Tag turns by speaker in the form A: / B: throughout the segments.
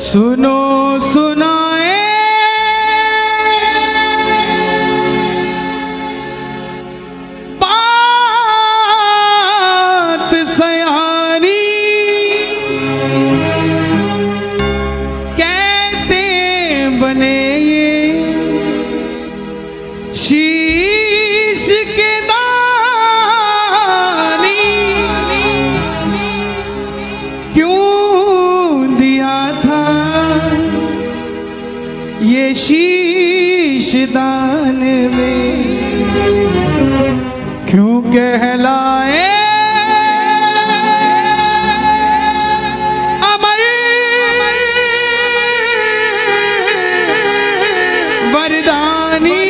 A: सुनो सुनाए बात सयानी, कैसे बने ये शीश के दानी, क्यों दिया था ये शीश दान में, क्यों कहलाए अमर वरदानी।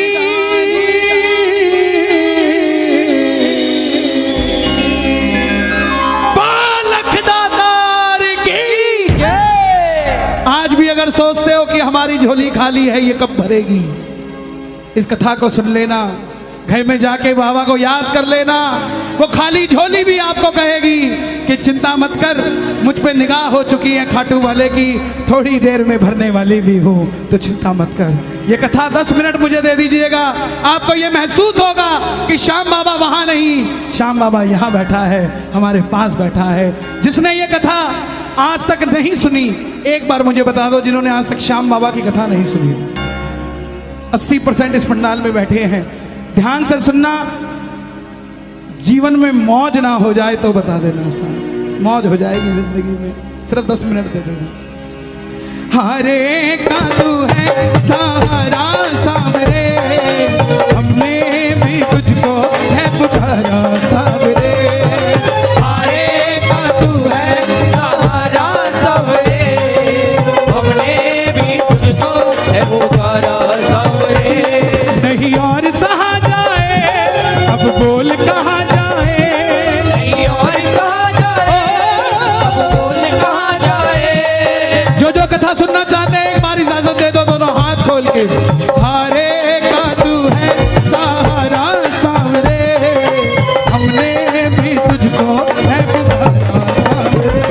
A: आज भी अगर सोचते हो कि हमारी झोली खाली है, ये कब भरेगी, इस कथा को सुन लेना, घर में जाके बाबा को याद कर लेना। वो खाली झोली भी आपको कहेगी कि चिंता मत कर, मुझ पे निगाह हो चुकी है खाटू वाले की, थोड़ी देर में भरने वाली भी हूँ, तो चिंता मत कर। ये कथा 10 मिनट मुझे दे दीजिएगा, आपको ये महसूस होगा कि श्याम बाबा वहां नहीं, श्याम बाबा यहाँ बैठा है, हमारे पास बैठा है। जिसने ये कथा आज तक नहीं सुनी, एक बार मुझे बता दो, जिन्होंने आज तक श्याम बाबा की कथा नहीं सुनी। 80% इस पंडाल में बैठे हैं, ध्यान से सुनना, जीवन में मौज ना हो जाए तो बता देना, साहब मौज हो जाएगी जिंदगी में, सिर्फ 10 मिनट दे देना। हरे का तू है सहारा सावरे, हमने भी तुझको है पुकारा सावरे,
B: हरे का तू है सहारा सावरे, हमने भी तुझको है पुकारा सावरे।
A: नहीं और सहा जाए, अब बोल कहाँ जाए,
B: नहीं और सहा जाए, अब बोल कहाँ जाए।
A: जो जो कथा सुनना चाहते हैं एक बार इजाजत दे दो, दोनों हाथ खोल के। हरे का तू है सहारा सावरे, हमने भी तुझको है पुकारा सावरे,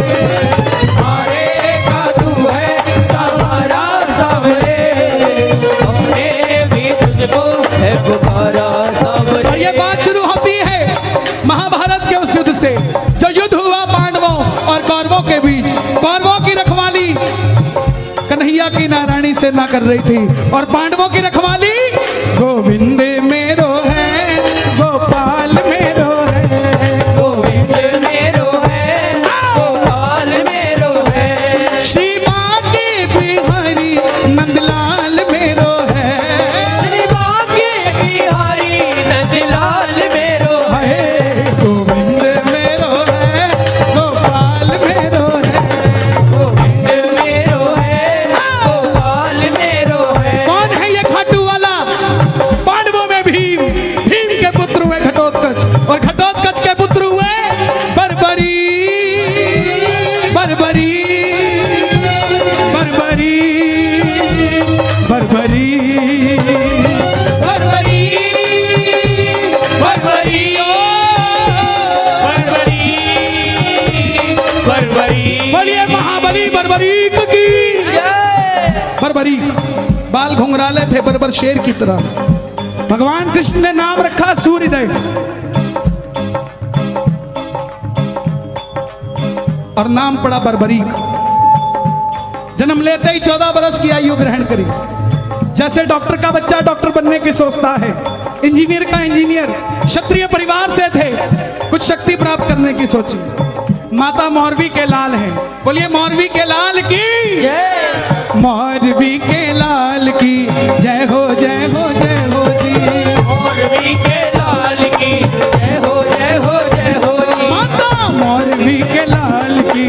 B: हरे का तू है सहारा सावरे, हमने भी तुझको है पुकारा सावरे।
A: और ये बात शुरू होती है महाभारत के उस युद्ध से, जो युद्ध हुआ पांडवों और कौरवों के बीच। कौरवों की रखवाली कन्हैया की नारायणी से ना कर रही थी, और पांडवों की रखवाली गोविंद मेरो है, गोपाल मेरो है,
B: गोविंद मेरो है, गोपाल मेरो है,
A: श्री बांके बिहारी नंदलाल मेरो है,
B: श्री बांके बिहारी नंदलाल मेरो है,
A: गोविंद मेरो है, गोपाल मेरो है।
B: गोविंद मेरो है, गोपाल मेरो है।
A: कौन है ये खाटू वाला? पांडवों में भीम, भीम के पुत्र हुए घटोत्कच, और घटोत्कच के पुत्र हुए बर्बरी, बर्बरी, बर्बरी, बर्बरी,
B: बर्बरी, बर्बरी, ओ बर्बरी, बर्बरी।
A: बोलिए महाबली बर्बरीक की
B: जय।
A: बर्बरीक बाल घुंघराले थे बर्बर शेर की तरह। भगवान कृष्ण ने नाम रखा सूर्यदेव, और नाम पड़ा बर्बरीक। जन्म लेते ही 14 बरस की आयु ग्रहण करी। जैसे डॉक्टर का बच्चा डॉक्टर बनने की सोचता है, इंजीनियर का इंजीनियर, क्षत्रिय परिवार से थे, कुछ शक्ति प्राप्त करने की सोची। माता मौरवी के लाल हैं, बोलिए मौरवी के लाल की
B: जय।
A: मौरवी के लाल की जय हो, जय हो, जय हो जी।
B: मौरवी के लाल की जय हो, जय हो, जय हो जी।
A: माता मौरवी के लाल की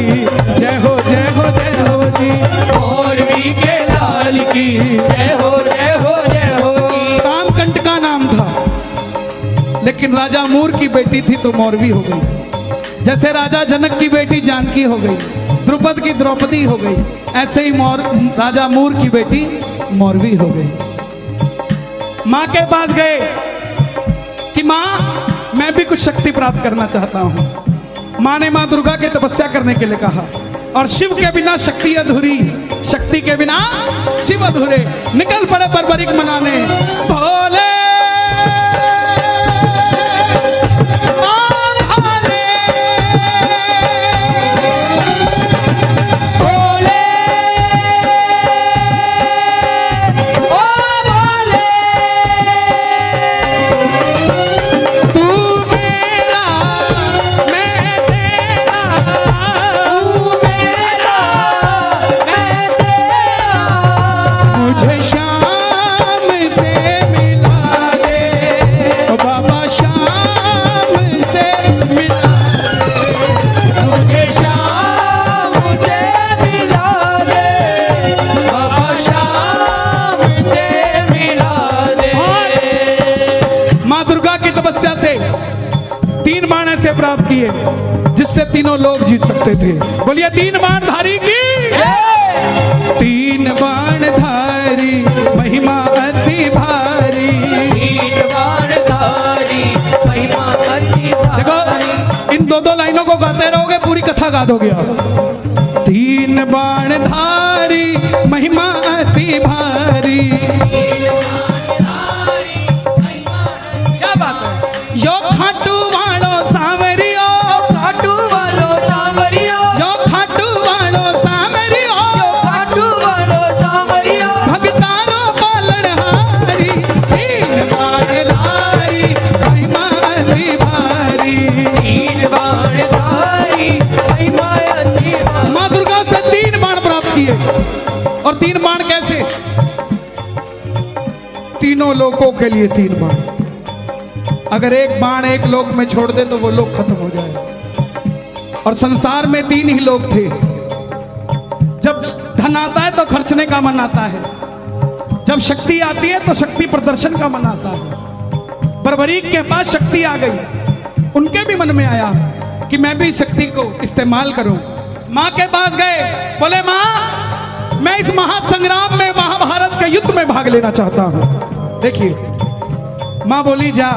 A: जय हो, जय हो, जय हो जी।
B: मौरवी के लाल की जय हो, जय हो, जय हो जी।
A: कामकंट का नाम था, लेकिन राजा मूर की बेटी थी तो मौरवी हो गई। जैसे राजा जनक की बेटी जानकी हो गई, द्रुपद की द्रौपदी हो गई, ऐसे ही राजा मूर की बेटी मौरवी हो गई। माँ के पास गए कि माँ मैं भी कुछ शक्ति प्राप्त करना चाहता हूँ। माँ ने माँ दुर्गा के तपस्या करने के लिए कहा, और शिव के बिना शक्ति अधूरी, शक्ति के बिना शिव अधूरे। निकल पड़े बर्बरीक मनाने, भोले प्राप्त किए जिससे तीनों लोग जीत सकते थे। बोलिए तीन बाण धारी की, तीन बाण धारी महिमा अति भारी,
B: तीन बाण धारी महिमा अति भारी।
A: देखो इन दो दो लाइनों को गाते रहोगे पूरी कथा गा दोगे आप। तीन बाण धारी महिमा अति भारी, क्या बात है। यो खाटू वालो सावरियो,
B: खाटू वालो सावरियो,
A: यो खाटू वालो सावरियो,
B: यो खाटू वालो सावरियो,
A: भगतानो पालनहारी, तीन बाण धारी महिमा अति भारी,
B: तीन बाण धारी महिमा अति भारी।
A: माँ दुर्गा से तीन बाण प्राप्त किए। और तीन बाण कैसे? तीनों लोगों के लिए तीन बाण। अगर एक बाण एक लोक में छोड़ दे तो वो लोक खत्म हो जाए। और संसार में तीन ही लोग थे। जब धन आता है तो खर्चने का मन आता है, जब शक्ति आती है तो शक्ति प्रदर्शन का मन आता है। बर्बरीक के पास शक्ति आ गई, उनके भी मन में आया कि मैं भी शक्ति को इस्तेमाल करूं। मां के पास गए, बोले मां मैं इस महासंग्राम में महाभारत के युद्ध में भाग लेना चाहता हूं। देखिए मां बोली जा,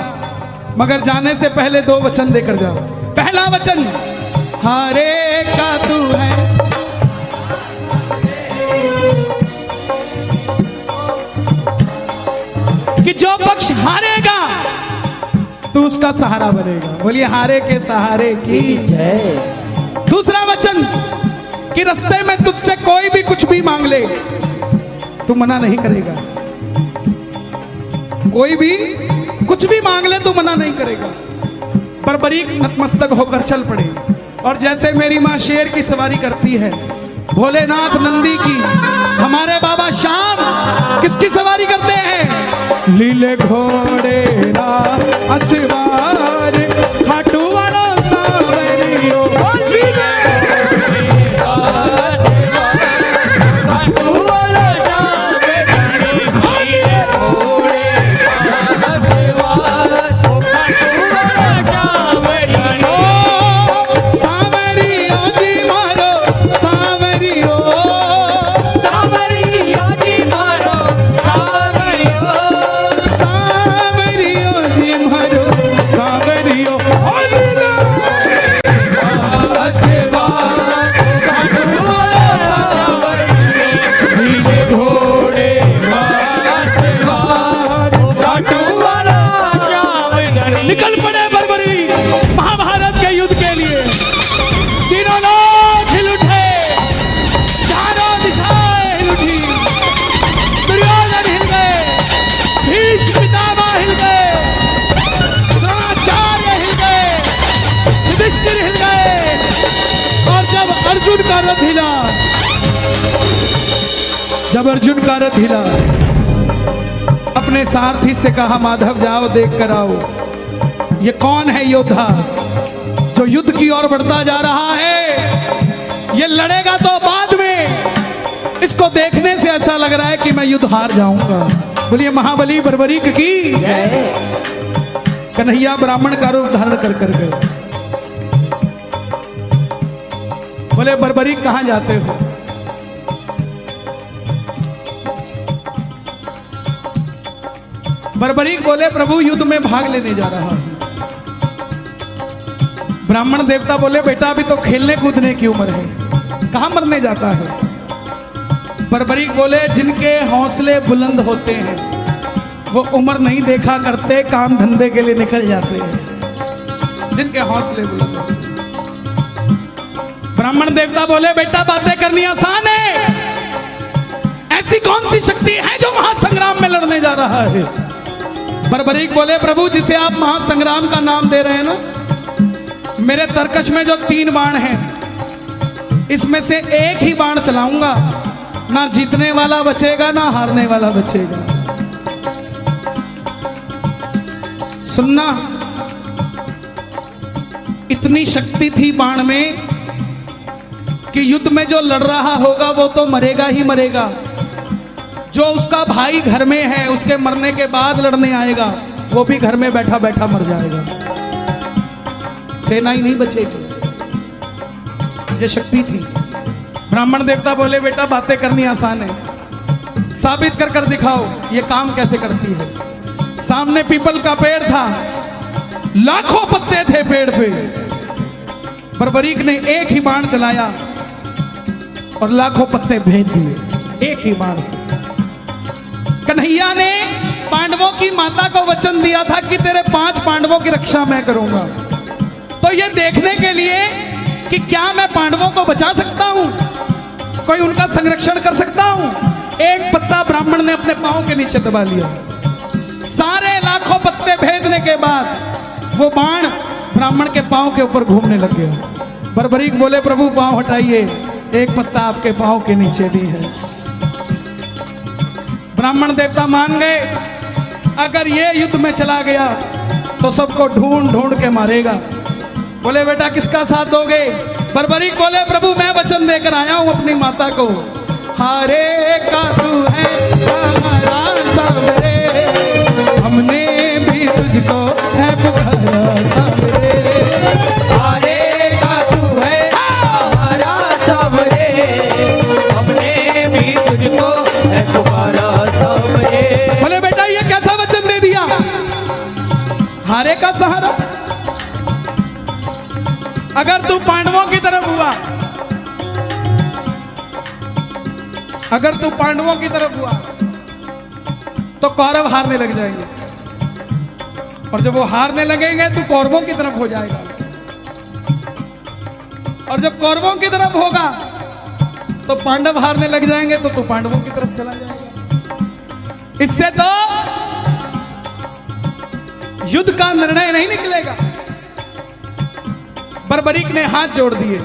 A: मगर जाने से पहले दो वचन देकर जा। पहला वचन हारे का तू है, कि जो पक्ष हारेगा तू उसका सहारा बनेगा। बोलिए हारे के सहारे की
B: जय।
A: दूसरा वचन कि रास्ते में तुझसे कोई भी कुछ भी मांग ले तू मना नहीं करेगा। कोई भी कुछ भी मांग ले तो मना नहीं करेगा। बर्बरीक नतमस्तक होकर चल पड़े। और जैसे मेरी माँ शेर की सवारी करती है, भोलेनाथ नंदी की, हमारे बाबा श्याम किसकी सवारी करते हैं? लीले घोड़े ना असवार खाटू वाला सावरियो, निकल पड़े बर्बरी महाभारत के युद्ध के लिए। तीनों लोग हिल उठे, चारों दिशाएं हिल उठी। दुर्योधन हिल गए, भीष्म पितामह हिल गए, द्रोणाचार्य हिल गए, युधिष्ठिर हिल गए। और जब अर्जुन का रथ हिला, अपने सारथी से कहा माधव जाओ देख कर आओ, ये कौन है योद्धा जो युद्ध की ओर बढ़ता जा रहा है? ये लड़ेगा तो बाद में, इसको देखने से ऐसा लग रहा है कि मैं युद्ध हार जाऊंगा। बोलिए महाबली बर्बरीक की जय। कन्हैया ब्राह्मण का रूप धारण कर कर गए। बोले बर्बरीक कहां जाते हो? बर्बरीक बोले प्रभु युद्ध में भाग लेने जा रहा हूं। ब्राह्मण देवता बोले बेटा अभी तो खेलने कूदने की उम्र है, कहां मरने जाता है? बर्बरीक बोले, जिनके हौसले बुलंद होते हैं वो उम्र नहीं देखा करते, काम धंधे के लिए निकल जाते हैं। जिनके हौसले बुलंद होते हैं। ब्राह्मण देवता बोले, बेटा बातें करनी आसान है, ऐसी कौन सी शक्ति है जो महासंग्राम में लड़ने जा रहा है? बर्बरीक बोले, प्रभु जिसे आप महासंग्राम का नाम दे रहे हैं ना, मेरे तरकश में जो 3 बाण हैं, इसमें से एक ही बाण चलाऊंगा, ना जीतने वाला बचेगा ना हारने वाला बचेगा। सुनना, इतनी शक्ति थी बाण में कि युद्ध में जो लड़ रहा होगा वो तो मरेगा ही मरेगा, जो उसका भाई घर में है उसके मरने के बाद लड़ने आएगा वो भी घर में बैठा बैठा मर जाएगा, सेना ही नहीं बचेगी। ये शक्ति थी। ब्राह्मण देवता बोले, बेटा बातें करनी आसान है, साबित कर कर दिखाओ ये काम कैसे करती है। सामने पीपल का पेड़ था, लाखों पत्ते थे पेड़ पे। बर्बरीक ने एक ही बाण चलाया और लाखों पत्ते भेज दिए एक ही बाण से। कन्हैया ने पांडवों की माता को वचन दिया था कि तेरे 5 पांडवों की रक्षा मैं करूंगा। तो ये देखने के लिए कि क्या मैं पांडवों को बचा सकता हूं, कोई उनका संरक्षण कर सकता हूं, एक पत्ता ब्राह्मण ने अपने पांव के नीचे दबा लिया। सारे लाखों पत्ते भेदने के बाद वो बाण ब्राह्मण के पांव के ऊपर घूमने लग गया। बर्बरीक बोले, प्रभु पांव हटाइए, एक पत्ता आपके पांव के नीचे भी है। ब्राह्मण देवता मान गए, अगर ये युद्ध में चला गया तो सबको ढूंढ ढूंढ के मारेगा। बोले, बेटा किसका साथ दोगे? बर्बरीक बोले, प्रभु मैं वचन देकर आया हूं अपनी माता को, हारे का तू है सहारा सबरे, हमने भी तुझको है पुकारा सबरे।
B: हारे का तू है सहारा सबरे, हमने भी तुझको है पुकारा सबरे।
A: बोले, बेटा ये कैसा वचन दे दिया, हारे का सहारा? अगर तू पांडवों की तरफ हुआ, अगर तू पांडवों की तरफ हुआ तो कौरव हारने लग जाएंगे, और जब वो हारने लगेंगे तो कौरवों की तरफ हो जाएगा, और जब कौरवों की तरफ होगा तो पांडव हारने लग जाएंगे तो तू पांडवों की तरफ चला जाएगा। इससे तो युद्ध का निर्णय नहीं निकलेगा। बर्बरीक ने हाथ जोड़ दिए,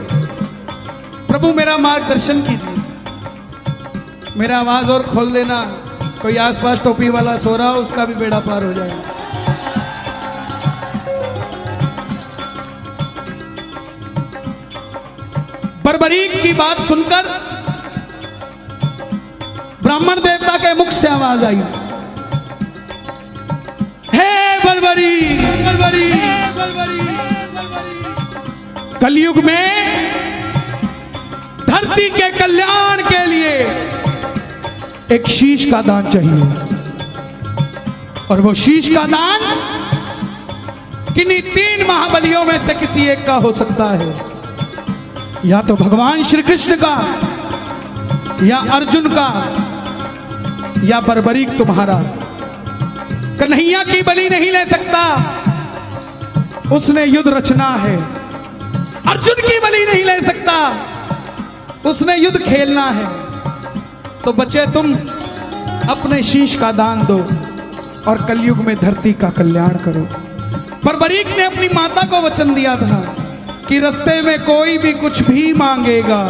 A: प्रभु मेरा मार्गदर्शन कीजिए, मेरा आवाज और खोल देना, कोई आसपास टोपी वाला सो रहा हो उसका भी बेड़ा पार हो जाएगा। बर्बरीक की बात सुनकर ब्राह्मण देवता के मुख से आवाज आई, हे बर्बरीक, बर्बरीक, बर्बरीक, कलयुग में धरती के कल्याण के लिए एक शीश का दान चाहिए, और वो शीश का दान किन्हीं 3 महाबलियों में से किसी एक का हो सकता है, या तो भगवान श्री कृष्ण का, या अर्जुन का, या बर्बरीक तुम्हारा। कन्हैया की बलि नहीं ले सकता, उसने युद्ध रचना है। अर्जुन की बलि नहीं ले सकता, उसने युद्ध खेलना है। तो बच्चे तुम अपने शीश का दान दो और कलयुग में धरती का कल्याण करो। बर्बरीक ने अपनी माता को वचन दिया था कि रास्ते में कोई भी कुछ भी मांगेगा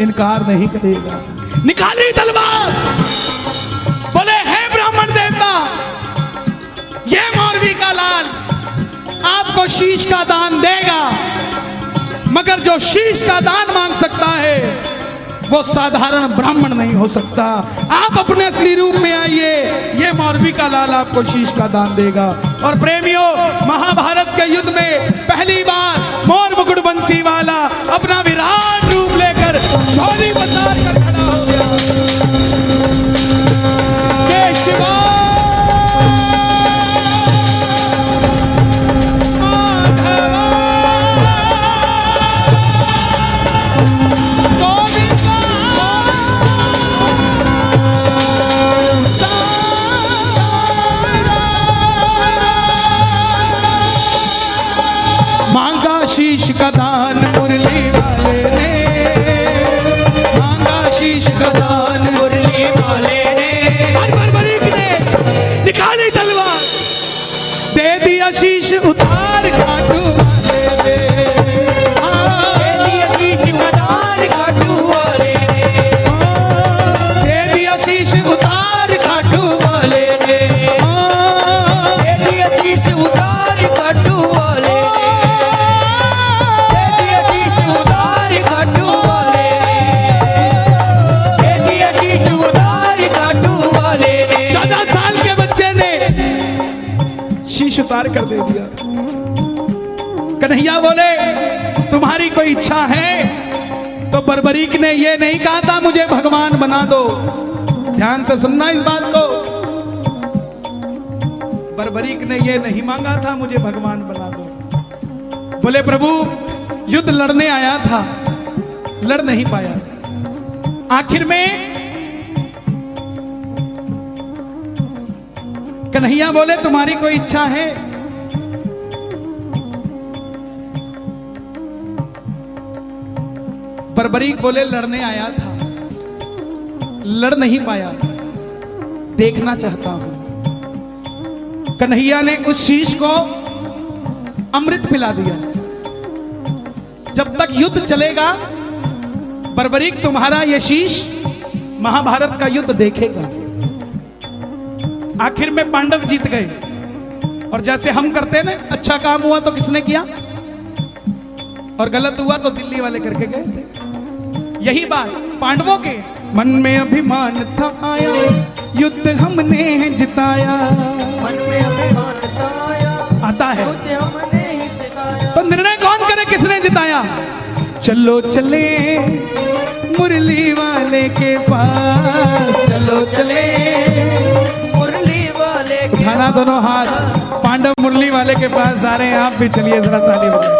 A: इनकार नहीं करेगा। निकाली तलवार, बोले, हे ब्राह्मण देवता, ये मौरवी का लाल आपको शीश का दान देगा, मगर जो शीश का दान मांग सकता है वो साधारण ब्राह्मण नहीं हो सकता। आप अपने असली रूप में आइए, ये मौरवी का लाल आपको शीश का दान देगा। और प्रेमियों, महाभारत के युद्ध में पहली बार मोर मुकुट बंसी वाला अपना विराट रूप लेकर झोली पसार कर खड़ा हो गया। जय शिवा शीश का
B: दान मुरली वाले ने
A: बर्बरीक ने निकाली तलवार, दे दिया शीश उतार खाटू वाले ने।
B: दे दिया शीश उतार खाटू वाले ने,
A: दे दिया शीश उतार खाटू
B: वाले ने दे दिया शीश उतार खाटू वाले ने, दे दिया शीश उतार खाटू वाले ने, दे दिया शीश उतार खाटू वाले ने।
A: 14 साल के बच्चे ने शीश उतार कर दे दिया। कन्हैया बोले तुम्हारी कोई इच्छा है? तो बर्बरीक ने ये नहीं कहा था मुझे भगवान बना दो। ध्यान से सुनना इस बात को, बर्बरीक ने ये नहीं मांगा था मुझे भगवान बना दो। बोले प्रभु युद्ध लड़ने आया था, लड़ नहीं पाया, आखिर में कन्हैया बोले तुम्हारी कोई इच्छा है? बर्बरीक बोले लड़ने आया था, लड़ नहीं पाया, देखना चाहता हूं। कन्हैया ने उस शीश को अमृत पिला दिया। जब तक युद्ध चलेगा बर्बरीक तुम्हारा यह शीश महाभारत का युद्ध देखेगा। आखिर में पांडव जीत गए। और जैसे हम करते हैं ना, अच्छा काम हुआ तो किसने किया और गलत हुआ तो दिल्ली वाले करके गए थे। यही बात पांडवों के मन में अभिमान था आया, युद्ध हमने जिताया।
B: मन में अभिमान आया,
A: आता है
B: युद्ध हमने जिताया।
A: तो निर्णय कौन करे किसने जिताया? चलो चले मुरली वाले के पास, चलो चले
B: मुरली वाले के
A: उठाना दोनों हाथ, पांडव मुरली वाले के पास जा रहे हैं। आप भी चलिए जरा ताली बजाइए।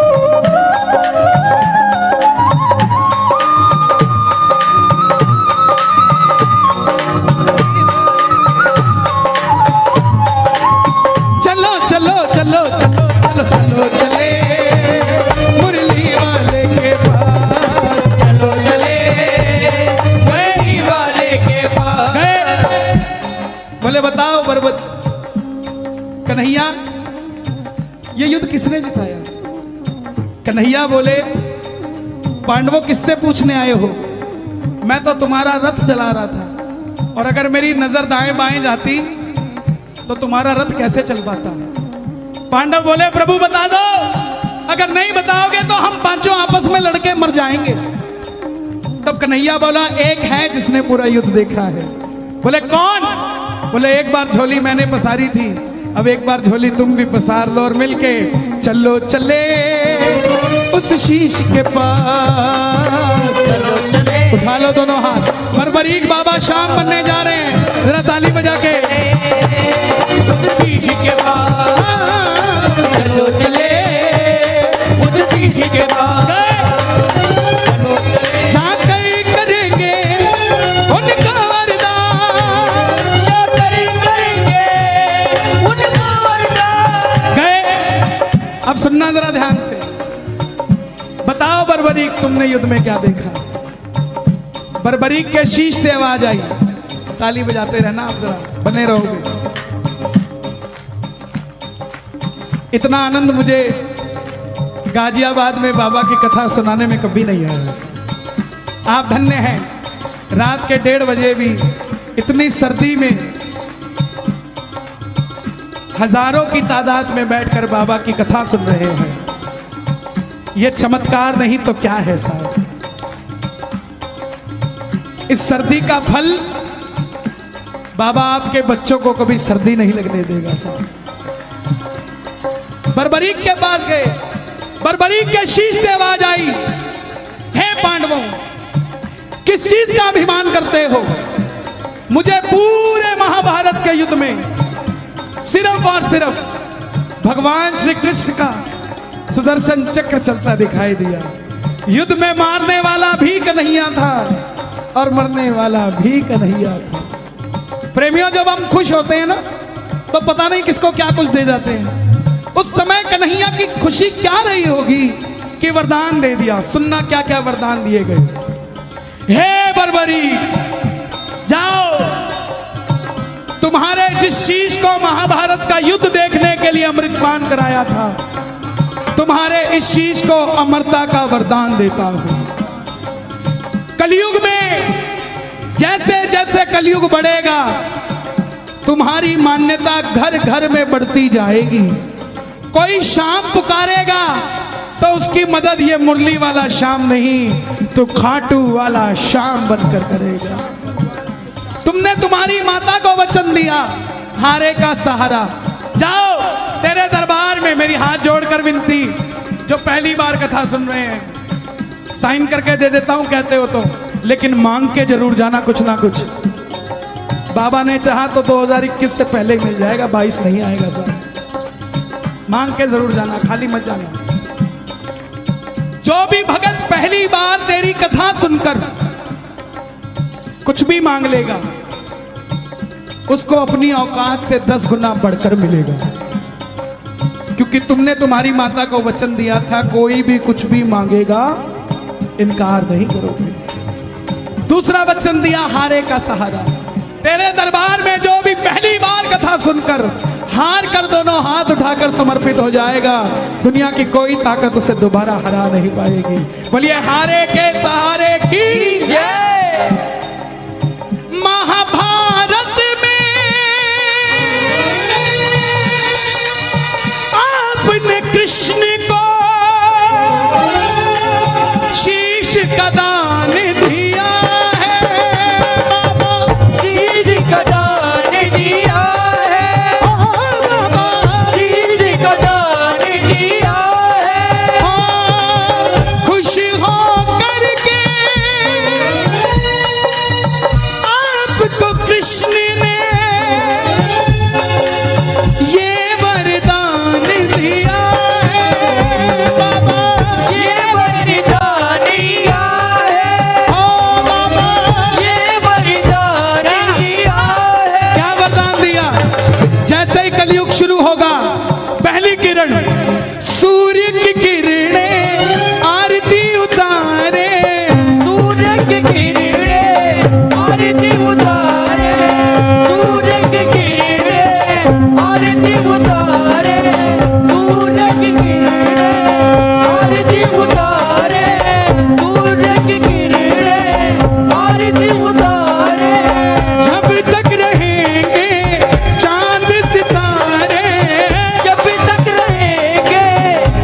A: चलो चलो चलो चलो चलो चलो चले मुरली वाले के पास, चलो चले
B: मुरली वाले के पास।
A: गए। बोले बताओ बर्बत कन्हैया ये युद्ध किसने जिताया? कन्हैया बोले पांडवों किससे पूछने आए हो? मैं तो तुम्हारा रथ चला रहा था, और अगर मेरी नजर दाएं बाएं जाती तो तुम्हारा रथ कैसे चल पाता? पांडव बोले प्रभु बता दो, अगर नहीं बताओगे तो हम पांचों आपस में लड़के मर जाएंगे। तब कन्हैया बोला एक है जिसने पूरा युद्ध देखा है। बोले कौन? बोले एक बार झोली मैंने पसारी थी, अब एक बार झोली तुम भी पसार लो और मिलके चलो चले उस शीश के पास,
B: चलो चले
A: उठा लो दोनों हाथ। बर्बरीक बाबा शाम बनने जा रहे हैं, जरा ताली बजा के।
B: उस शीश के पास, चलो चले उस शीश के पास। चलो चले
A: जाकर करेंगे उनका वरदान,
B: जाकर करेंगे उनका वरदान।
A: गए। अब सुनना जरा ध्यान से, बताओ बर्बरीक तुमने युद्ध में क्या देखा? बर्बरीक के शीश से आवाज आई। ताली बजाते रहना आप, जरा बने रहोगे। इतना आनंद मुझे गाजियाबाद में बाबा की कथा सुनाने में कभी नहीं आया। आप धन्य हैं, रात के 1:30 बजे भी इतनी सर्दी में हजारों की तादाद में बैठकर बाबा की कथा सुन रहे हैं। यह चमत्कार नहीं तो क्या है साहब? इस सर्दी का फल बाबा आपके बच्चों को कभी सर्दी नहीं लगने देगा साहब। बर्बरीक के पास गए, बर्बरीक के शीश से आवाज आई, हे पांडवों किस चीज का अभिमान करते हो? मुझे पूरे महाभारत के युद्ध में सिर्फ और सिर्फ भगवान श्री कृष्ण का सुदर्शन चक्र चलता दिखाई दिया। युद्ध में मारने वाला भी कन्हैया था और मरने वाला भी कन्हैया था। प्रेमियों जब हम खुश होते हैं ना तो पता नहीं किसको क्या कुछ दे जाते हैं। उस समय कन्हैया की खुशी क्या रही होगी कि वरदान दे दिया। सुनना क्या क्या वरदान दिए गए। हे बर्बर सर्वरी, जाओ, तुम्हारे जिस शीश को महाभारत का युद्ध देखने के लिए अमृतपान कराया था, तुम्हारे इस शीश को अमरता का वरदान देता हूं। कलयुग में जैसे जैसे कलयुग बढ़ेगा, तुम्हारी मान्यता घर घर में बढ़ती जाएगी। कोई शाम पुकारेगा तो उसकी मदद ये मुरली वाला शाम नहीं, तो खाटू वाला शाम बनकर करेगा। तुमने तुम्हारी माता को वचन दिया, हारे का सहारा। जाओ, तेरे दरबार में मेरी हाथ जोड़कर विनती, जो पहली बार कथा सुन रहे हैं, साइन करके दे देता हूं कहते हो तो, लेकिन मांग के जरूर जाना कुछ ना कुछ। बाबा ने चाहा तो 2021 से पहले मिल जाएगा, 22 नहीं आएगा सर। मांग के जरूर जाना, खाली मत जाना। जो भी भगत पहली बार तेरी कथा सुनकर कुछ भी मांग लेगा, उसको अपनी औकात से 10 गुना बढ़कर मिलेगा, क्योंकि तुमने तुम्हारी माता को वचन दिया था, कोई भी कुछ भी मांगेगा इनकार नहीं करोगे। दूसरा वचन दिया, हारे का सहारा। तेरे दरबार में जो भी पहली बार कथा सुनकर हार कर दोनों हाथ उठाकर समर्पित हो जाएगा, दुनिया की कोई ताकत उसे दोबारा हरा नहीं पाएगी। बोलिए हारे के सहारे की जय। महाभारत में आपने कृष्ण को शीश का दान दिया है,
B: शीश का दान दिया है, शीश का दान दिया है।
A: खुश हो करके आपको कृष्ण ने ये वरदान दिया है, बाबा
B: ये वरदान दिया है,
A: ओ बाबा
B: ये वरदान दिया है।
A: क्या वरदान दिया? जैसे ही कलयुग शुरू होगा, पहली किरण सूर्य की किरणें आरती उतारे,
B: सूर्य की किरणें आरती उतारे, सूर्य की किरणें आरती उतारे, सूर्य की किरणें आरती उतारे, सूर्य की किरणें आरती उतारे।
A: जब तक रहेंगे चांद सितारे,
B: जब तक रहेंगे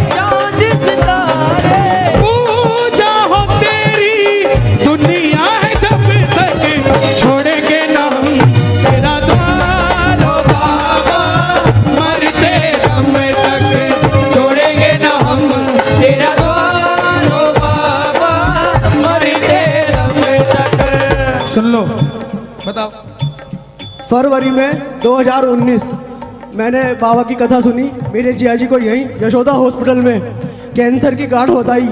B: चांद सितारे,
A: पूजा हो तेरी दुनिया है, जब तक छोड़ेंगे ना हम तेरा द्वार, ओ बाबा मरते दम तक
B: छोड़ेंगे ना हम तेरा द्वार, ओ बाबा मरते दम तक।
A: सुन लो, बताओ।
C: फरवरी में 2019 मैंने बाबा की कथा सुनी। मेरे जिया जी को यहीं यशोदा हॉस्पिटल में कैंसर की गांठ बताई,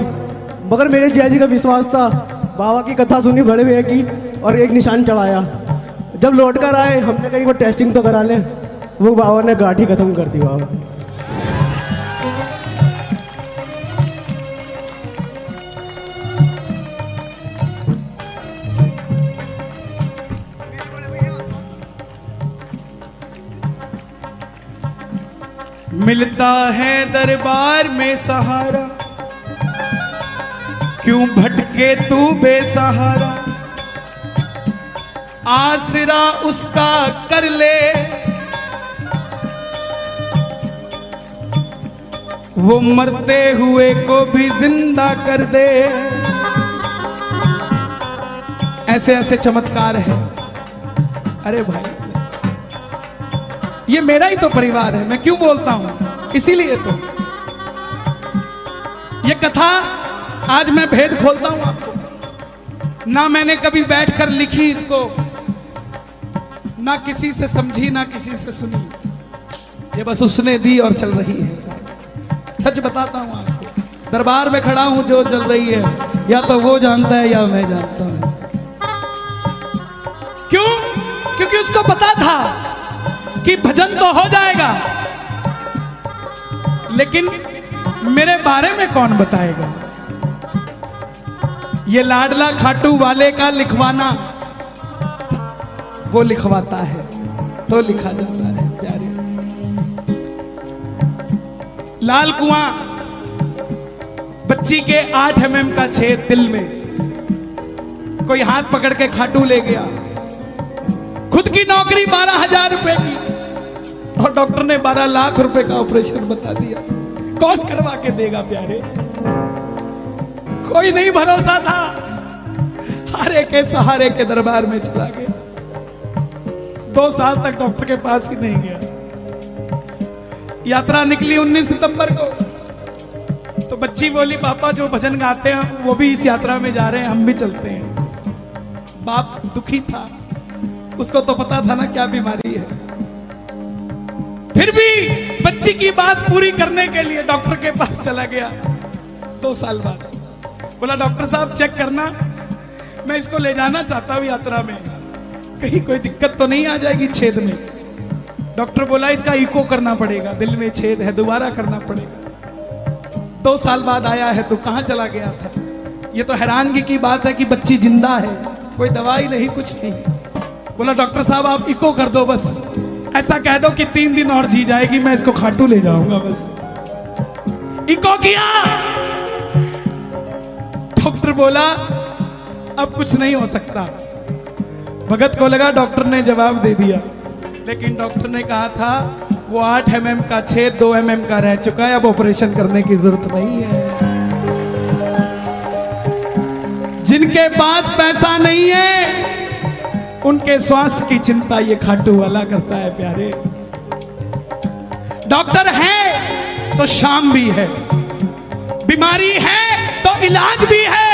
C: मगर मेरे जिया जी का विश्वास था। बाबा की कथा सुनी बड़े भैया की और एक निशान चढ़ाया। जब लौट कर आए, हमने कहीं वो टेस्टिंग तो करा लें, वो बाबा ने गांठ ही खत्म कर दी। बाबा
A: मिलता है दरबार में सहारा, क्यों भटके तू बेसहारा, आसरा उसका कर ले, वो मरते हुए को भी जिंदा कर दे। ऐसे ऐसे चमत्कार है। अरे भाई, ये मेरा ही तो परिवार है, मैं क्यों बोलता हूं? इसीलिए तो ये कथा आज मैं भेद खोलता हूं आपको। ना मैंने कभी बैठकर लिखी इसको, ना किसी से समझी, ना किसी से सुनी। ये बस उसने दी और चल रही है। सच बताता हूं आपको, दरबार में खड़ा हूं, जो चल रही है या तो वो जानता है या मैं जानता हूं। क्यों? क्योंकि उसको पता था कि भजन तो हो जाएगा, लेकिन मेरे बारे में कौन बताएगा? ये लाडला खाटू वाले का लिखवाना वो लिखवाता है तो लिखा जाता है प्यारे। लाल कुआं, बच्ची के 8 mm का छेद दिल में, कोई हाथ पकड़ के खाटू ले गया। खुद की नौकरी 12,000 रुपए की और डॉक्टर ने 12 लाख रुपए का ऑपरेशन बता दिया। कौन करवा के देगा प्यारे? कोई नहीं भरोसा था, हारे के सहारे के दरबार में चला गया। 2 साल तक डॉक्टर के पास ही नहीं गया। यात्रा निकली 19 सितंबर को, तो बच्ची बोली पापा जो भजन गाते हैं वो भी इस यात्रा में जा रहे हैं, हम भी चलते हैं। बाप दुखी था, उसको तो पता था ना क्या बीमारी है, फिर भी बच्ची की बात पूरी करने के लिए डॉक्टर के पास चला गया। 2 साल बाद बोला डॉक्टर साहब चेक करना, मैं इसको ले जाना चाहता हूं यात्रा में, कहीं कोई दिक्कत तो नहीं आ जाएगी छेद में। डॉक्टर बोला इसका इको करना पड़ेगा, दिल में छेद है, दोबारा करना पड़ेगा। 2 साल बाद आया है तो कहां चला गया था? ये तो हैरानगी की बात है कि बच्ची जिंदा है, कोई दवाई नहीं, कुछ नहीं। बोला डॉक्टर साहब आप इको कर दो, बस ऐसा कह दो कि 3 दिन और जी जाएगी, मैं इसको खाटू ले जाऊंगा। बस इको किया, डॉक्टर बोला अब कुछ नहीं हो सकता। भगत को लगा डॉक्टर ने जवाब दे दिया, लेकिन डॉक्टर ने कहा था वो 8 mm का छेद 2 mm का रह चुका है, अब ऑपरेशन करने की जरूरत नहीं है। जिनके पास पैसा नहीं है उनके स्वास्थ्य की चिंता ये खाटू वाला करता है प्यारे। डॉक्टर है तो शाम भी है, बीमारी है तो इलाज भी है,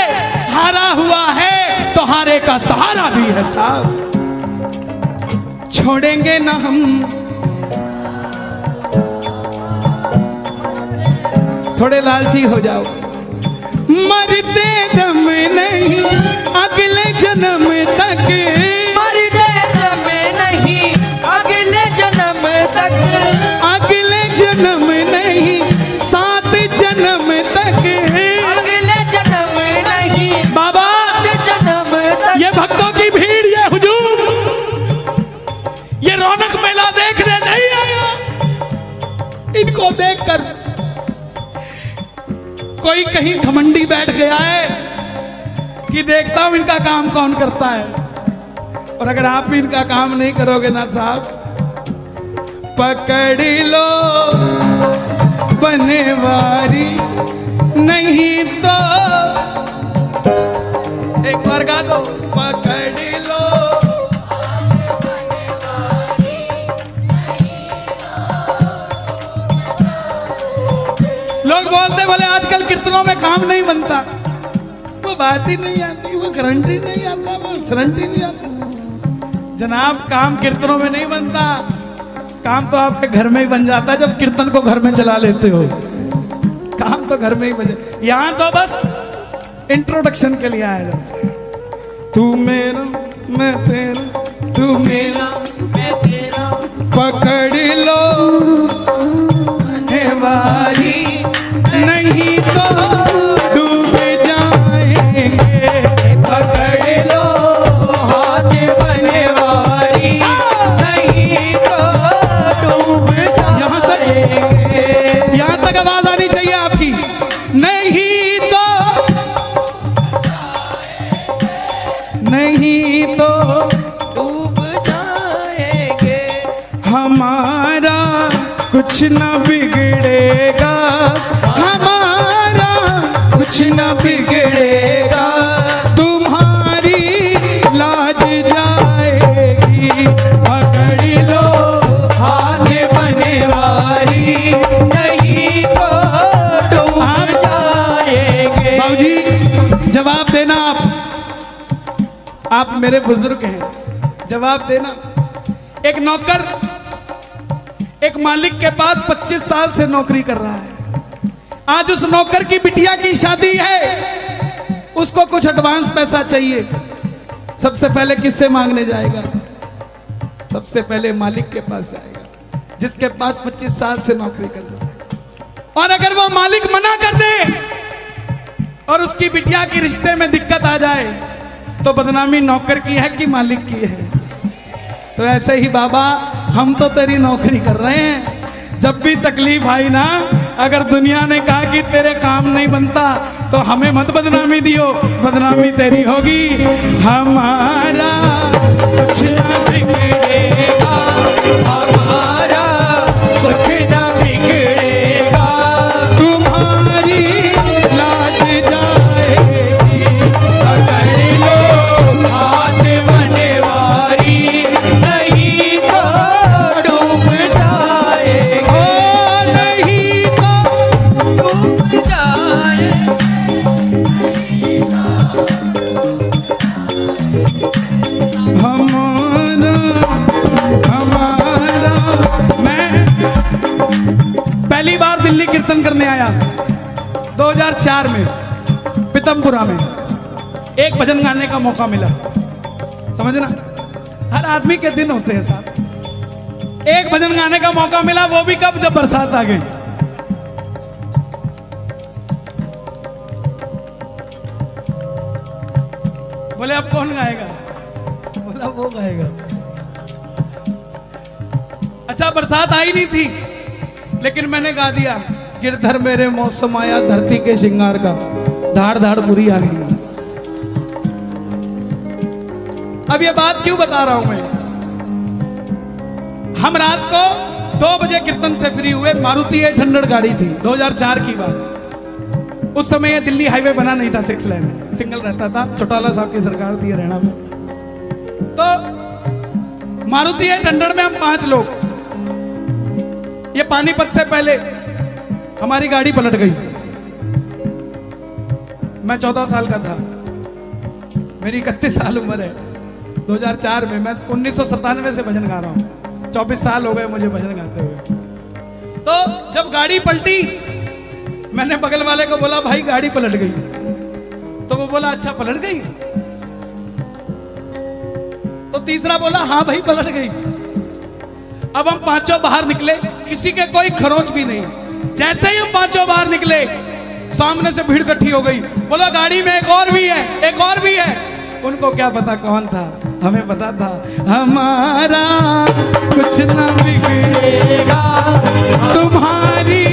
A: हारा हुआ है तो हारे का सहारा भी है साहब। छोड़ेंगे ना हम, थोड़े लालची हो जाओ, मरते दम नहीं अगले जन्म तक,
B: मरते दम नहीं अगले जन्म तक,
A: अगले जन्म नहीं 7 जन्म तक,
B: अगले जन्म नहीं
A: बाबा
B: 7 जन्म तक।
A: ये भक्तों की भीड़, ये हुजूम, ये रौनक मेला देखने नहीं आया। इनको देखकर कोई कहीं घमंडी बैठ गया है कि देखता हूं इनका काम कौन करता है। और अगर आप भी इनका काम नहीं करोगे ना साहब, पकड़ लो बनवारी, नहीं तो एक बार गा दो, पकड़ लो। लोग बोलते बोले आजकल कीर्तनों में काम नहीं बनता, वो बात ही नहीं आती, वो गारंटी नहीं आता, वो गारंटी नहीं आती। जनाब काम कीर्तनों में नहीं बनता, काम तो आपके घर में ही बन जाता है जब कीर्तन को घर में चला लेते हो। काम तो घर में ही बन, यहां तो बस इंट्रोडक्शन के लिए आया जाता है। तू मेरा मैं तेरा, तू मेरा
B: मैं तेरा,
A: पकड़ लो बनवारी, नहीं तो डूब जाएंगे।
B: पकड़ लो हाथ बनवारी, नहीं तो डूब जाएंगे।
A: यहां तक आवाज आनी चाहिए आपकी, नहीं तो, नहीं तो
B: डूब जाएंगे।
A: हमारा कुछ न बिगड़ेगा, हमारा कुछ न बिगड़ेगा, तुम्हारी लाज जाएगी। पकड़ लो
B: हाथ बनवारी, नहीं तो डूब जाएंगे।
A: बाबूजी जवाब देना, आप मेरे बुजुर्ग हैं, जवाब देना। एक नौकर एक मालिक के पास 25 साल से नौकरी कर रहा है। आज उस नौकर की बिटिया की शादी है, उसको कुछ एडवांस पैसा चाहिए। सबसे पहले किससे मांगने जाएगा? सबसे पहले मालिक के पास जाएगा, जिसके पास 25 साल से नौकरी कर रहा है। और अगर वो मालिक मना कर दे और उसकी बिटिया की रिश्ते में दिक्कत आ जाए तो बदनामी नौकर की है कि मालिक की है। तो ऐसे ही बाबा हम तो तेरी नौकरी कर रहे हैं, जब भी तकलीफ आई ना, अगर दुनिया ने कहा कि तेरे काम नहीं बनता तो हमें मत बदनामी दियो, बदनामी तेरी होगी। हमारा कुछ ना बिगड़ेगा,
B: हमारा कुछ न बिगड़ेगा,
A: तुम्हारी लाज जाएगी
B: अगर लो हाथ बनवारी, नहीं तो डूब जाएगा,
A: ओ नहीं तो
B: डूब जाए।
A: हमारा हमारा। मैं पहली बार दिल्ली कीर्तन करने आया 2004 में पीतमपुरा में, एक भजन गाने का मौका मिला। समझना, हर आदमी के दिन होते हैं साहब। एक भजन गाने का मौका मिला, वो भी कब, जब बरसात आ गई। बोले अब कौन गाएगा, बोला वो गाएगा। अच्छा बरसात आई नहीं थी, लेकिन मैंने गा दिया, गिरधर मेरे मौसम आया धरती के श्रृंगार का, धाड़ धाड़ पूरी आ गई। अब ये बात क्यों बता रहा हूं मैं, हम रात को 2 बजे कीर्तन से फ्री हुए, मारुति 800 गाड़ी थी, 2004 की बात। उस समय ये दिल्ली हाईवे बना नहीं था, 6 लेन सिंगल रहता था, चौटाला साहब की सरकार थी हरियाणा में। तो मारुति 800 में हम 5 लोग, ये पानीपत से पहले हमारी गाड़ी पलट गई। मैं 14 साल का था, मेरी 31 साल उम्र है। 2004 में, मैं 1997 से भजन गा रहा हूं, 24 साल हो गए मुझे भजन गाते हुए। तो जब गाड़ी पलटी, मैंने बगल वाले को बोला भाई गाड़ी पलट गई, तो वो बोला अच्छा पलट गई। तो तीसरा बोला हाँ भाई पलट गई। अब हम 5 बाहर निकले, किसी के कोई खरोंच भी नहीं। जैसे ही हम 5 बाहर निकले, सामने से भीड़ इकट्ठी हो गई, बोला गाड़ी में एक और भी है, एक और भी है। उनको क्या पता कौन था, हमें पता था। हमारा कुछ ना बिगड़ेगा, तुम्हारी